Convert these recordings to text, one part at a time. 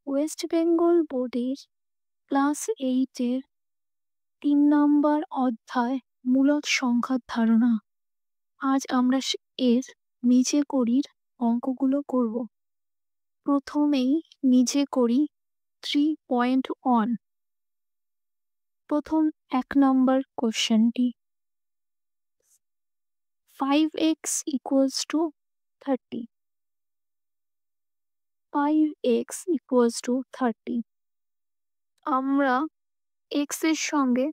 West Bengal বোর্ডের class 8-এর ৩ নম্বর অধ্যায় মূলদ সংখ্যার ধারণা। আজ আমরা এর নিজে করির অঙ্কগুলো করব। প্রথমেই নিজে করি 3.1। প্রথম ১ নম্বর কোশ্চেনটি 5x equals to 30. 5x equals to 30. আমরা x এর সঙ্গে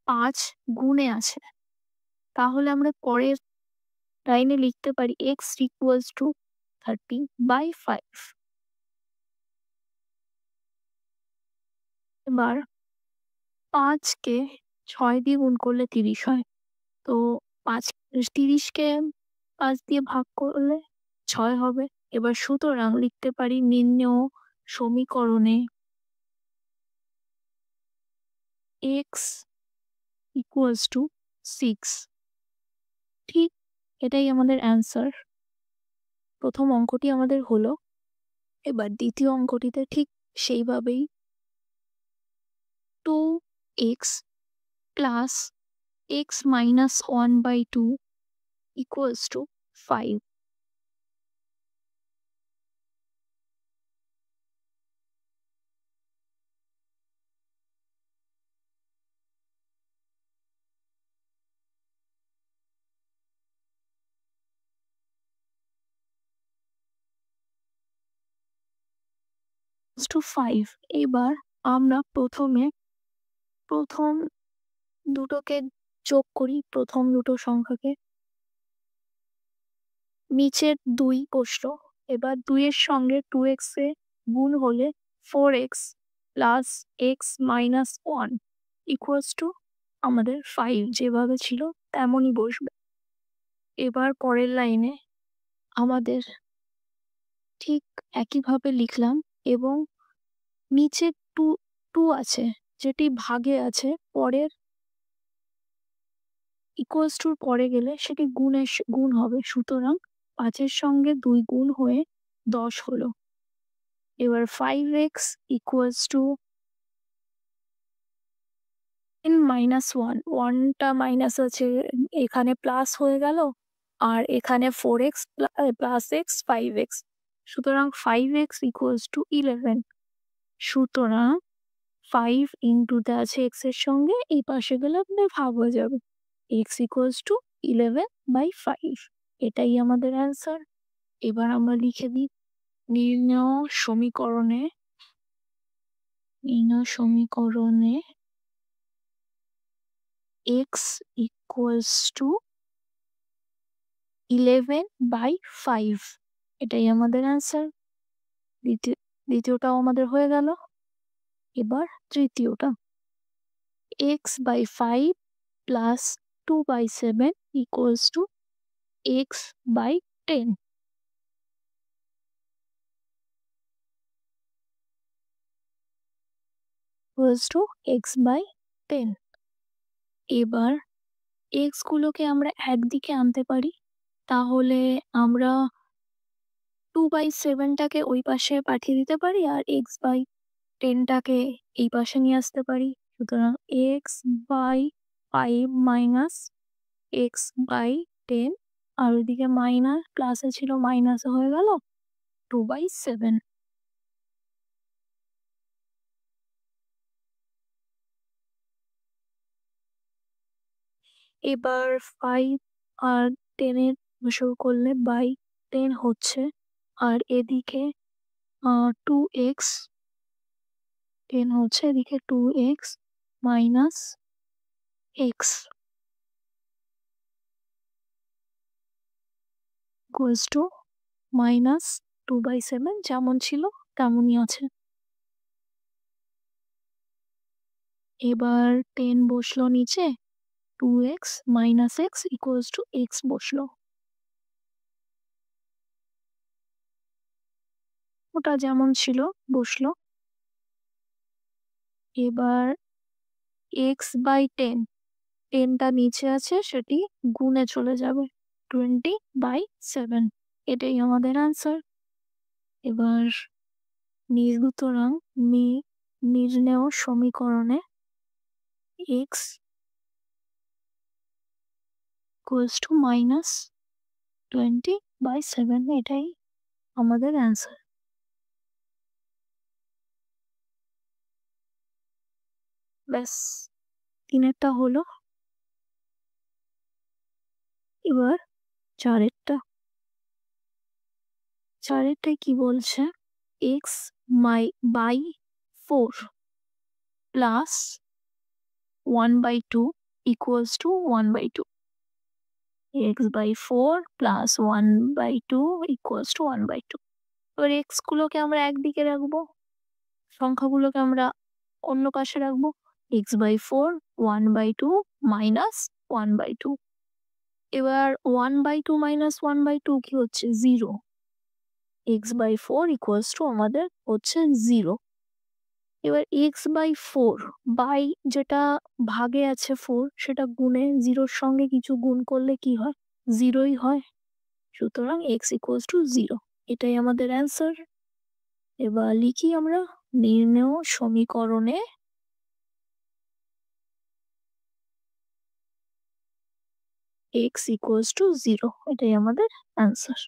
5 গুণে আছে, তাহলে আমরা পরের লাইনে লিখতে পারি x equals to 30/5। এবার 5 কে 6 দিয়ে গুণ করলে 30 হয়, তো 30 কে 5 দিয়ে ভাগ করলে 6 হবে। এবার সুতরাং লিখতে পারি নির্ণেয় সমীকরণে x equals to 6। ঠিক এটাই আমাদের অ্যান্সার। প্রথম অঙ্কটি আমাদের হলো। এবার দ্বিতীয় অঙ্কটিতে ঠিক সেইভাবেই 2x plus x minus 1/2 equals to 5. to 5। এবার আমরা প্রথম দুটোকে যোগ করি, প্রথম দুটো সংখ্যাকে। নিচের 2 বসলো। এবার 2 এর সঙ্গে 2x এ গুণ হলে 4x plus x minus 1 equals to আমাদের 5 যেভাবে ছিল তেমনই বসবে। এবার পরের লাইনে আমাদের ঠিক একইভাবে লিখলাম এবং নিচে 2 আছে যেটি ভাগে আছে, পরের ইকুয়ালস টুর পরে গেলে সেটি গুণ হবে, সুতরাং 5 এর সঙ্গে 2 গুণ হয়ে 10 হলো। এবার 5x equals to 10 minus 1, 1টা minus আছে এখানে প্লাস হয়ে গেল, আর এখানে 4x প্লাস x 5x, সুতরাং 5x equals to 11। সুতরাং 5 ইন্টুতে আছে x এর সঙ্গে, এই পাশে গেলে আপনার ভাগ হয়ে যাবে, x equals to 11/5। এটাই আমাদের অ্যান্সার। এবার আমরা লিখে দিই নির্ণেয় সমীকরণে x equals to 11/5। এটাই আমাদের অ্যান্সার। দ্বিতীয়টাও আমাদের হয়ে গেল। এবার তৃতীয়টা x/5 plus 2/7 equals to x/10। equals to x/10। এবার x গুলোকে আমরা একদিকে আনতে পারি, তাহলে আমরা 2/7টাকে ওই পাশে পাঠিয়ে দিতে পারি আর x/10টাকে এই পাশে নিয়ে আসতে পারি। সুতরাং x/5 minus x/10, আর ওইদিকে মাইনাস প্লাসে ছিল মাইনাসে হয়ে গেল 2/7। এবার 5 আর 10 এর যোগ করলে বাই 10 হচ্ছে, আর এদিকে 2x 10 হচ্ছে, এদিকে 2x minus x equals to minus 2/7, যেমন ছিল তেমনই আছে। এবার 10 বসলো নিচে, 2x minus x equals to x বসলো, ওটা যেমন ছিল বসলো। এবার x/10, 10টা নিচে আছে সেটি গুণে চলে যাবে 20/7। এটাই আমাদের অ্যান্সার। এবার সুতরাং নির্ণেয় সমীকরণে x ইকুয়ালস টু -20/7 এটাই আমাদের অ্যান্সার। ব্যাস, 3-এরটা হলো। এবার 4-এরটায় কি বলছে? x by 4 plus 1/2 equals to 1/2। x by 4 plus 1/2 equals to 1/2। এবার x গুলোকে আমরা একদিকে রাখবো, সংখ্যাগুলোকে আমরা অন্য পাশে রাখবো। x by 4 1/2 minus 1/2। এবার 1/2 মাইনাস 1/2 কি হচ্ছে? 0। x বাই 4 ইকুয়ালস টু আমাদের হচ্ছে 0। এবার x বাই 4 বাই যেটা ভাগে আছে 4 সেটা গুণে 0-র সঙ্গে কিছু গুণ করলে কি হয়? 0ই হয়। সুতরাং x ইকুয়ালস টু 0, এটাই আমাদের অ্যান্সার। এবার লিখি আমরা, নির্ণেয় সমীকরণে x ইকুয়ালস টু 0, এটাই আমাদের অ্যান্সার।